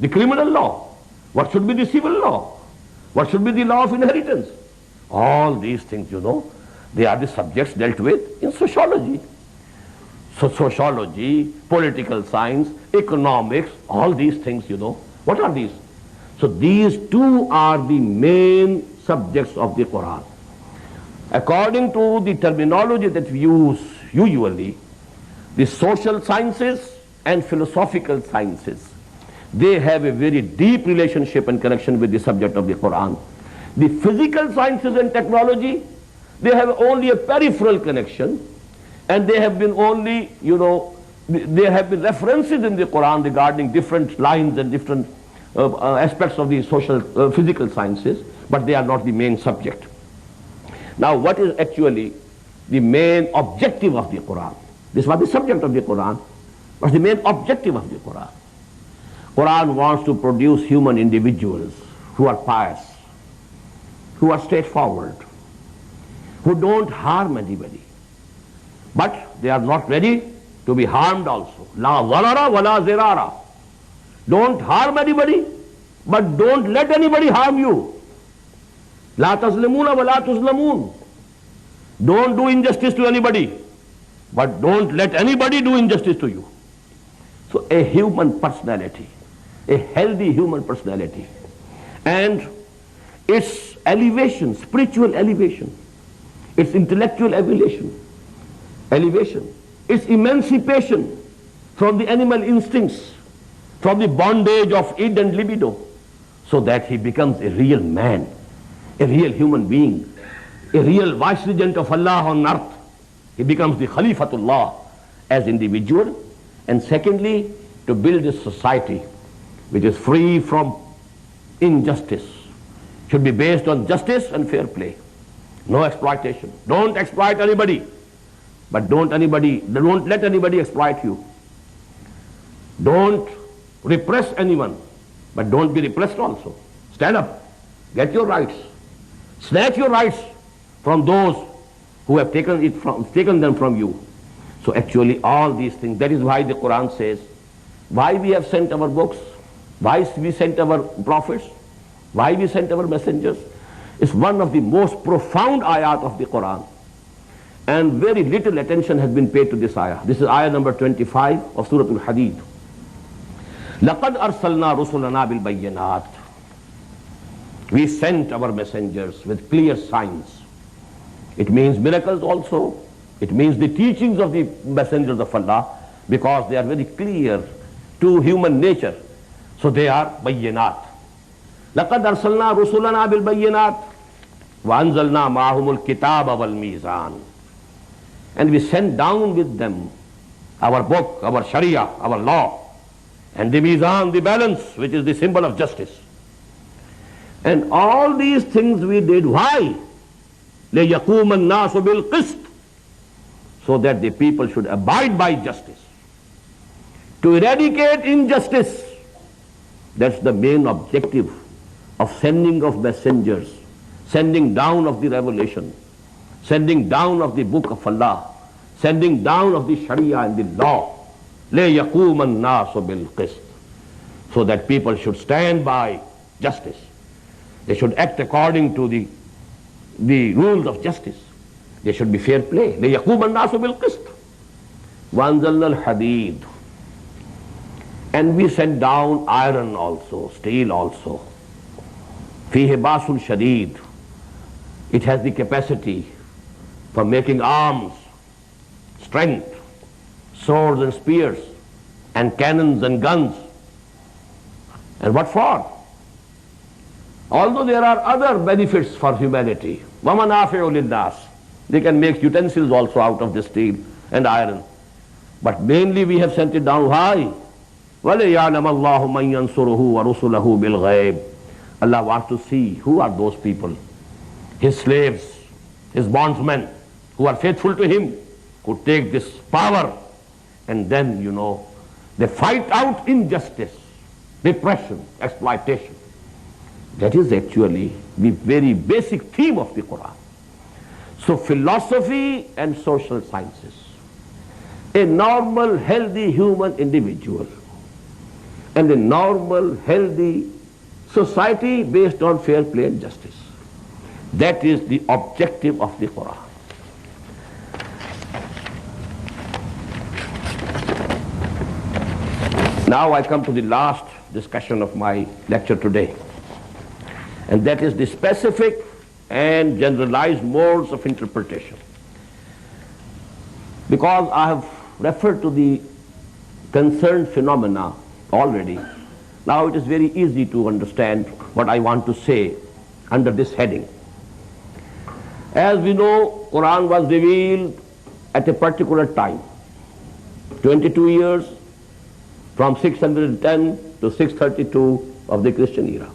The criminal law? What should be the civil law? What should be the law of inheritance? All these things, they are the subjects dealt with in sociology. So sociology, political science, economics, all these things, what are these? So these two are the main subjects of the Quran. According to the terminology that we use usually, the social sciences and philosophical sciences, they have a very deep relationship and connection with the subject of the Quran. The physical sciences and technology, they have only a peripheral connection, and they have been only, there have been references in the Quran regarding different lines and different aspects of the social, physical sciences, but they are not the main subject. Now, what is actually the main objective of the Quran? This was the subject of the Quran. What's the main objective of the Quran? Quran wants to produce human individuals who are pious, who are straightforward, who don't harm anybody. But they are not ready to be harmed also. La zarara wa la zirara. Don't harm anybody, but don't let anybody harm you. La tazlimuna wa la tuzlamun. Don't do injustice to anybody, but don't let anybody do injustice to you. So a human personality, a healthy human personality, and its elevation, spiritual elevation, its intellectual elevation, its emancipation from the animal instincts, from the bondage of id and libido, so that he becomes a real man, a real human being, a real viceregent of Allah on earth. He becomes the Khalifatullah as individual, and secondly, to build a society which is free from injustice, should be based on justice and fair play. No exploitation. Don't exploit anybody, but don't let anybody exploit you. Don't repress anyone, but don't be repressed also. Stand up, get your rights, snatch your rights from those who have taken them from you. So actually all these things, that is why the Quran says, why we have sent our books, why we sent our prophets, why we sent our messengers. It's one of the most profound ayat of the Quran, and very little attention has been paid to this ayah. This is ayah number 25 of Surah Al-Hadid. لَقَدْ أَرْسَلْنَا رُسُلَنَا بِالْبَيِّنَاتِ. We sent our messengers with clear signs. It means miracles also. It means the teachings of the messengers of Allah, because they are very clear to human nature. So they are bayyinat. لَقَدْ أَرْسَلْنَا رُسُلَنَا بِالْبَيِّنَاتِ وَأَنزَلْنَا مَعَهُمُ الْكِتَابَ وَالْمِيزَانِ. And we sent down with them our book, our sharia, our law, and the mizan, the balance, which is the symbol of justice. And all these things we did. Why? لِيَقُومَ النَّاسُ بِالْقِسْطِ. So that the people should abide by justice. To eradicate injustice. That's the main objective of sending of messengers, sending down of the revelation, sending down of the book of Allah, sending down of the sharia and the law. لِيَقُومَ النَّاسُ بِالْقِسْطِ. so that people should stand by justice. They should act according to the rules of justice. There should be fair play. لِيَقُومَ النَّاسُ بِالْقِسْطِ وَأَنزَلْنَا الْحَدِيدَ. And we sent down iron also, steel also. فِيهِ بَاسٌ شَدِيدٌ. It has the capacity for making arms, strength, swords and spears, and cannons and guns. And what for? Although there are other benefits for humanity, وَمَنَافِعُ لِلنَّاسِ, they can make utensils also out of this steel and iron. But mainly we have sent it down high. وَلِيَعْلَمَ اللَّهُ مَنْ يَنْصُرُهُ وَرُسُلَهُ بِالْغَيْبِ. Allah wants to see who are those people, His slaves, His bondsmen, who are faithful to Him, who take this power and then, they fight out injustice, repression, exploitation. That is actually the very basic theme of the Qur'an. So philosophy and social sciences. A normal, healthy human individual and a normal, healthy society based on fair play and justice. That is the objective of the Qur'an. Now I come to the last discussion of my lecture today, and that is the specific and generalized modes of interpretation. Because I have referred to the concerned phenomena already, now it is very easy to understand what I want to say under this heading. As we know, Quran was revealed at a particular time, 22 years, from 610 to 632 of the Christian era.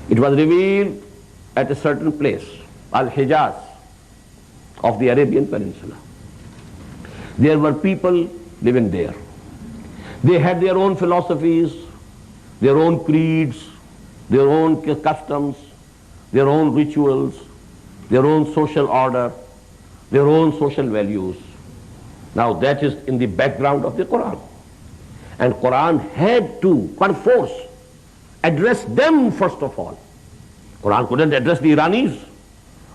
It was revealed at a certain place, Al-Hijaz of the Arabian Peninsula. There were people living there. They had their own philosophies, their own creeds, their own customs, their own rituals, their own social order, their own social values. Now that is in the background of the Quran. And Quran had to, perforce, address them first of all. Quran couldn't address the Iranis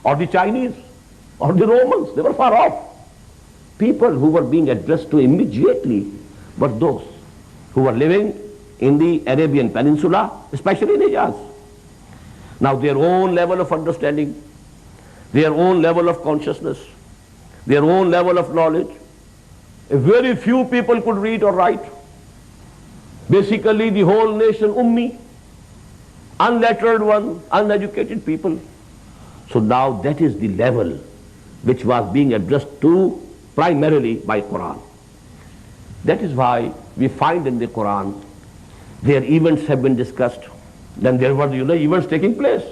or the Chinese or the Romans. They were far off. People who were being addressed to immediately were those who were living in the Arabian Peninsula, especially in Hijaz. Now their own level of understanding, their own level of consciousness, their own level of knowledge, a very few people could read or write. Basically the whole nation ummi, unlettered one, uneducated people. So now that is the level which was being addressed to primarily by Quran. That is why we find in the Quran their events have been discussed. Then there were events taking place.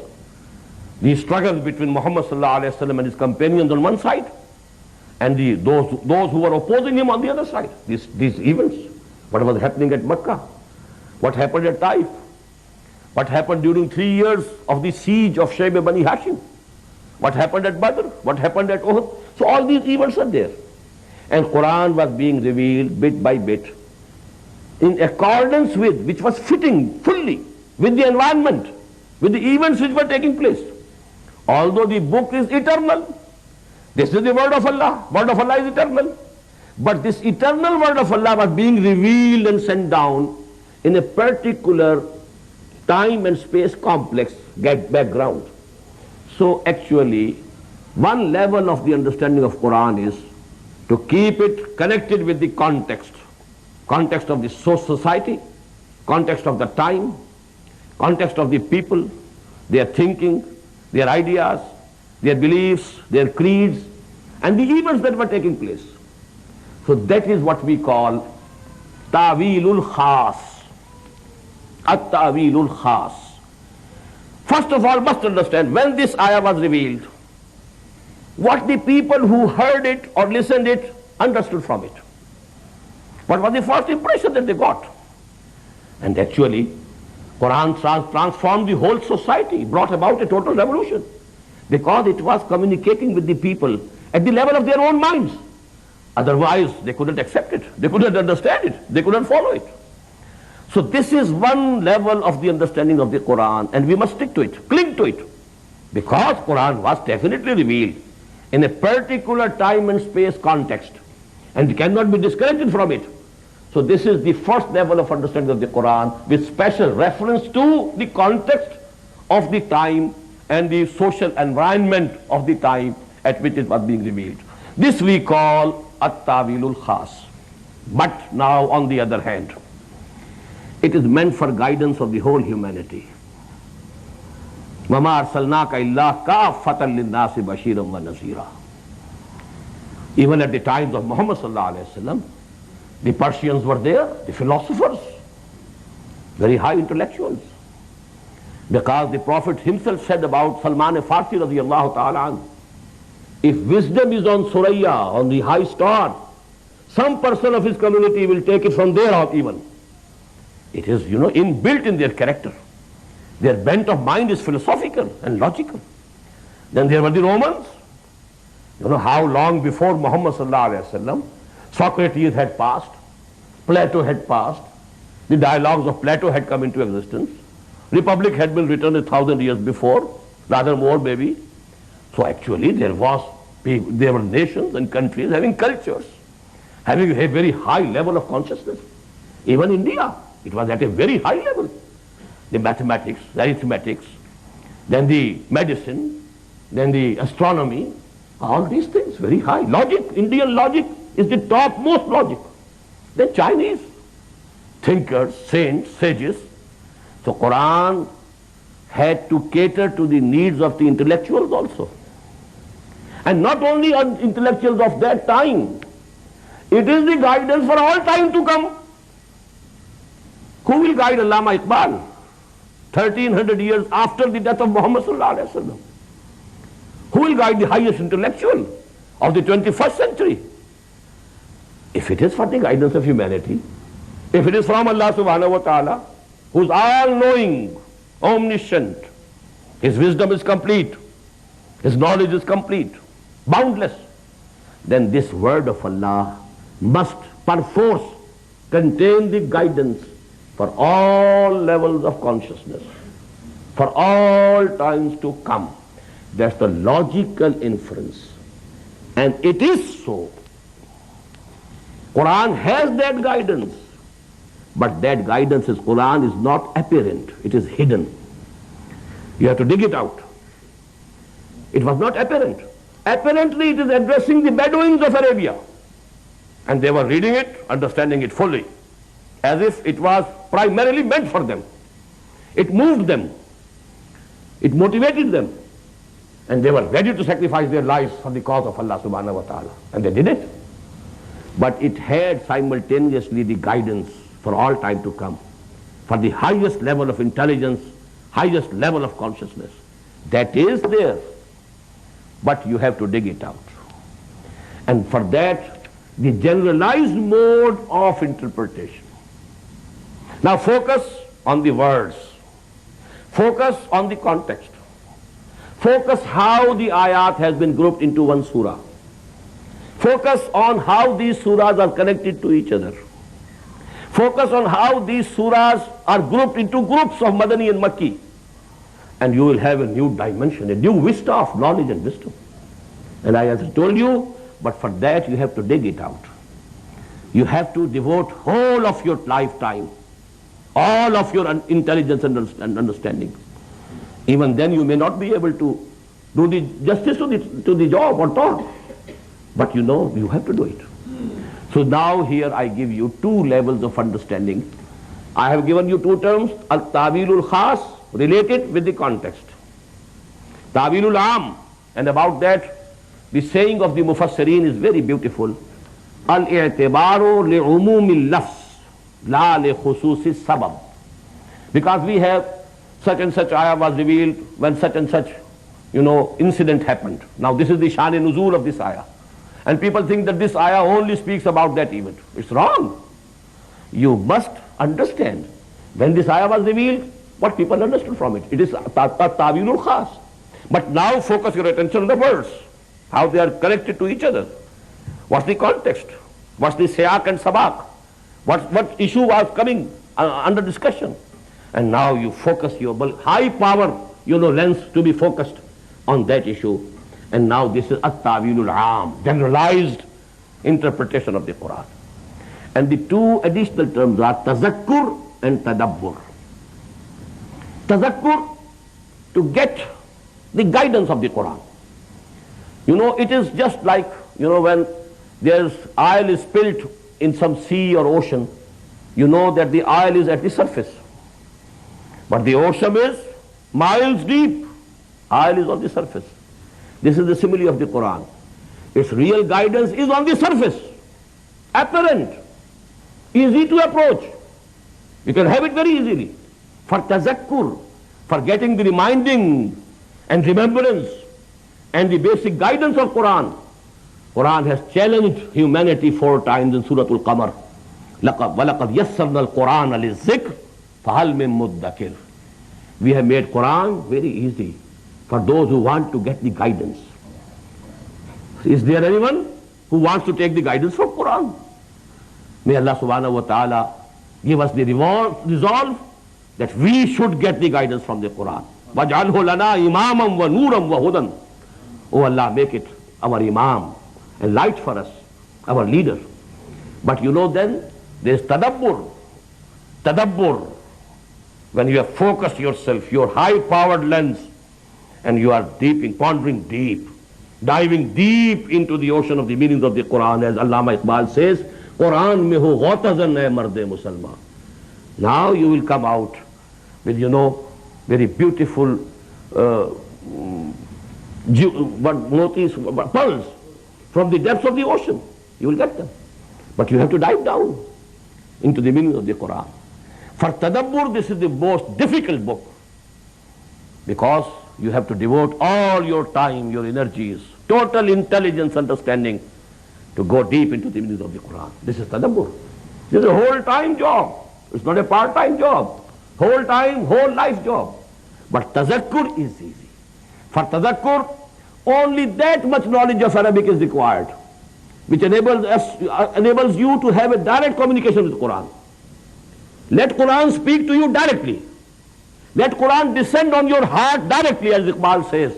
The struggle between Muhammad sallallahu alaihi wasallam and his companions on one side, and those who were opposing him on the other side. These events, what was happening at Mecca, what happened at Taif, what happened during 3 years of the siege of Shayb Bani Hashim, what happened at Badr, what happened at Uhud. So all these events are there. And Quran was being revealed bit by bit in accordance with, which was fitting fully with the environment, with the events which were taking place. Although the book is eternal, this is the word of Allah. Word of Allah is eternal. But this eternal word of Allah was being revealed and sent down in a particular time and space complex background. So actually, one level of the understanding of Quran is to keep it connected with the context of the society, context of the time, context of the people, their thinking, their ideas, their beliefs, their creeds, and the events that were taking place. So that is what we call ta'wilul khas. At-ta'wilul khas. First of all, must understand, when this ayah was revealed, what the people who heard it or listened it understood from it. What was the first impression that they got? And actually, Quran transformed the whole society, brought about a total revolution, because it was communicating with the people at the level of their own minds. Otherwise, they couldn't accept it, they couldn't understand it, they couldn't follow it. So this is one level of the understanding of the Qur'an, and we must stick to it, cling to it, because Qur'an was definitely revealed in a particular time and space context, and cannot be disconnected from it. So this is the first level of understanding of the Qur'an, with special reference to the context of the time and the social environment of the time at which it was being revealed. This we call at-tawilul khas. But now, on the other hand, it is meant for guidance of the whole humanity. وَمَا أَرْسَلْنَاكَ إِلَّا كَافَّةً لِلنَّاسِ بَشِيرًا وَنَذِيرًا. Even at the times of Muhammad sallallahu alaihi wasallam, the Persians were there, the philosophers, very high intellectuals. Because the Prophet himself said about Salman Farsi radiyallahu ta'ala anhu, if wisdom is on Suraya, on the high star, some person of his community will take it from there out even. It is, inbuilt in their character. Their bent of mind is philosophical and logical. Then there were the Romans. How long before Muhammad sallallahu alaihi wasallam, Socrates had passed, Plato had passed, the dialogues of Plato had come into existence, Republic had been written 1,000 years before, rather more maybe. So actually there were nations and countries having cultures, having a very high level of consciousness. Even India, it was at a very high level. The mathematics, the arithmetics, then the medicine, then the astronomy, all these things very high. Logic, Indian logic is the topmost logic. Then Chinese thinkers, saints, sages. So Quran had to cater to the needs of the intellectuals also. And not only on intellectuals of that time, it is the guidance for all time to come. Who will guide Allama Iqbal 1300 years after the death of Muhammad sallallahu alaihi wasallam? Who will guide the highest intellectual of the 21st century? If it is for the guidance of humanity, if it is from Allah subhanahu wa ta'ala, who is all-knowing, omniscient, his wisdom is complete, his knowledge is complete, boundless, then this word of Allah must perforce contain the guidance for all levels of consciousness, for all times to come. That's the logical inference. And it is so. Quran has that guidance, but that guidance is Quran is not apparent, it is hidden. You have to dig it out. It was not apparent. Apparently it is addressing the Bedouins of Arabia, and they were reading it, understanding it fully, as if it was primarily meant for them. It moved them, it motivated them, and they were ready to sacrifice their lives for the cause of Allah subhanahu wa ta'ala, and they did it. But it had simultaneously the guidance for all time to come, for the highest level of intelligence, highest level of consciousness. That is there, but you have to dig it out. And for that, the generalized mode of interpretation. Now focus on the words, focus on the context, focus how the ayat has been grouped into one surah. Focus on how these surahs are connected to each other. Focus on how these surahs are grouped into groups of Madani and Makki. And you will have a new dimension, a new vista of knowledge and wisdom. And I have told you, but for that you have to dig it out. You have to devote whole of your lifetime, all of your intelligence and understanding. Even then you may not be able to do the justice to the job or thought. But you have to do it. So now here I give you two levels of understanding. I have given you two terms, al-tawilul khas, related with the context. Tawilul am, and about that, the saying of the Mufassirin is very beautiful. Al-i'tibaru li'umumil lafz, la li khususis sabab. Because we have such and such ayah was revealed when such and such, incident happened. Now this is the shan-e-nuzul of this ayah. And people think that this ayah only speaks about that event. It's wrong. You must understand when this ayah was revealed, what people understood from it. It is tawilul khas. But now focus your attention on the words, how they are connected to each other. What's the context? What's the sayak and sabak? What issue was coming under discussion. And now you focus your high power, lens to be focused on that issue. And now this is at-ta'wilul aam, generalized interpretation of the Qur'an. And the two additional terms are tazakkur and tadabbur. Tazakkur, to get the guidance of the Qur'an. It is just like, when there's oil is spilled in some sea or ocean, you know that the oil is at the surface. But the ocean is miles deep. Oil is on the surface. This is the simile of the Qur'an. Its real guidance is on the surface, apparent, easy to approach. You can have it very easily. For tazakkur, for getting the reminding and remembrance and the basic guidance of Qur'an. Qur'an has challenged humanity 4 times in Surah Al-Qamar. وَلَقَدْ يَسَّرْنَا الْقُرْآنَ لِلذِّكْرِ فَهَلْ مِن مُدَّكِرٍ. We have made Qur'an very easy for those who want to get the guidance. Is there anyone who wants to take the guidance from Qur'an? May Allah subhanahu wa ta'ala give us the resolve that we should get the guidance from the Qur'an. وَجْعَلْهُ لَنَا إِمَامًا وَنُورًا وَهُدًى. Oh Allah, make it our imam and light for us, our leader. But then there is tadabbur. Tadabbur, when you have focused yourself, your high-powered lens, and you are pondering deep, diving deep into the ocean of the meanings of the Qur'an, as Allama Iqbal says, Qur'an mein ho ghautazan hai marde musalman. Now you will come out with, very beautiful pearls from the depths of the ocean. You will get them. But you have to dive down into the meaning of the Qur'an. For tadabbur, this is the most difficult book, because you have to devote all your time, your energies, total intelligence, understanding, to go deep into the meanings of the Qur'an. This is tadabbur. This is a whole-time job. It's not a part-time job. Whole-time, whole-life job. But tazakkur is easy. For tazakkur, only that much knowledge of Arabic is required, which enables you to have a direct communication with Qur'an. Let Qur'an speak to you directly. Let Qur'an descend on your heart directly, as Iqbal says.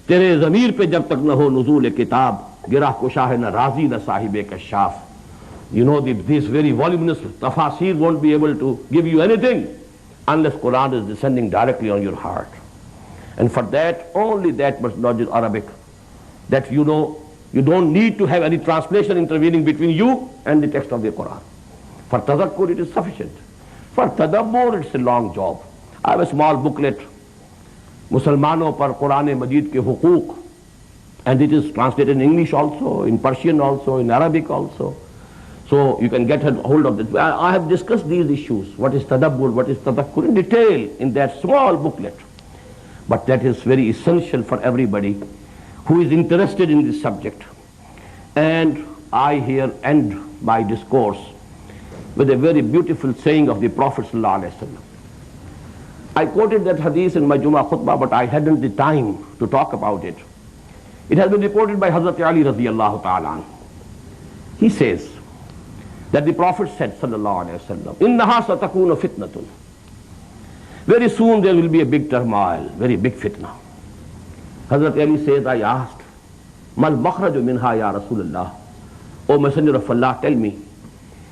Tere zamir pe jab tak na ho nuzul kitab, girah kusha hai na razi na sahibe kashaf. These very voluminous tafasir won't be able to give you anything unless Qur'an is descending directly on your heart. And for that, only that much knowledge of Arabic, that you don't need to have any translation intervening between you and the text of the Qur'an. For tazakkur, it is sufficient. For tadabbur, it's a long job. I have a small booklet, Musalmano par Qur'an Majid ke Huquq, and it is translated in English also, in Persian also, in Arabic also. So you can get a hold of this. I have discussed these issues. What is tadabbur, what is tadakkur in detail in that small booklet. But that is very essential for everybody who is interested in this subject. And I here end my discourse with a very beautiful saying of the Prophet ﷺ. I quoted that hadith in my Jummah khutbah, but I hadn't the time to talk about it. It has been reported by Hazrat Ali radiyallahu ta'ala. He says that the Prophet said, sallallahu alayhi wa sallam, "Innaha satakunu fitnatun." Very soon there will be a big turmoil, very big fitna. Hazrat Ali says, I asked, "Mal makhraju minha ya Rasulullah?" O Messenger of Allah, tell me,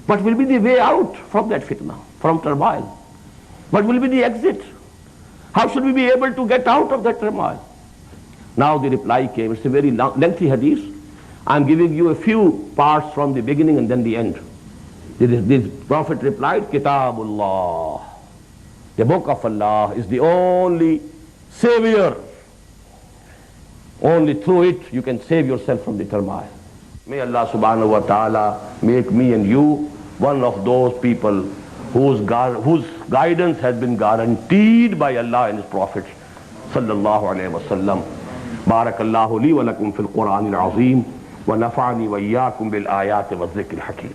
what will be the way out from that fitna, from turmoil? What will be the exit? How should we be able to get out of that turmoil? Now the reply came. It's a very lengthy hadith. I'm giving you a few parts from the beginning and then the end. The Prophet replied, Kitabullah. The book of Allah is the only savior. Only through it you can save yourself from the turmoil. May Allah subhanahu wa ta'ala make me and you one of those people whose guidance has been guaranteed by Allah and His Prophet sallallahu alayhi wa sallam. Barakallahu li wa lakum fil Qur'an al-azim wa nafa'ani wa iyyakum bil ayati wa dhikr al-hakim.